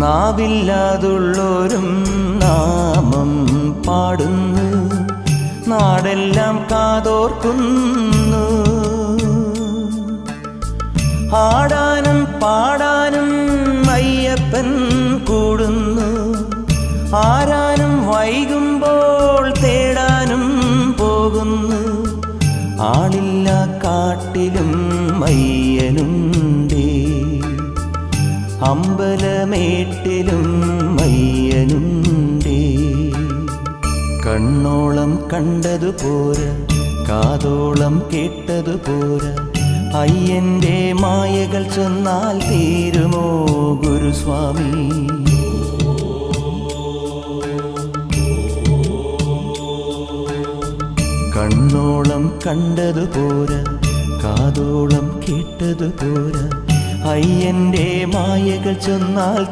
നാവില്ലാതുള്ളോരും നാമം പാടുന്നു, നാടെല്ലാം കാതോർക്കുന്നു. ആടാനും പാടാനും അയ്യപ്പൻ കൂടുന്നു, ആരാനും വൈകുമ്പോൾ തേടാനും പോകുന്നു. ആളില്ല കാട്ടിലും അയ്യനുണ്ടേ, അമ്പലമേട്ടിലും അയ്യനുണ്ടേ. കണ്ണോളം കണ്ടതുപോരാ, കാതോളം കേട്ടതുപോരാ, അയ്യന്റെ മായകൾ ചൊന്നാൽ തീരുമോ ഗുരുസ്വാമി? കണ്ണോളം കണ്ടതുപോരാ, കാതോളം കേട്ടതുപോരാ, അയ്യന്റെ മായകൾ ചൊന്നാൽ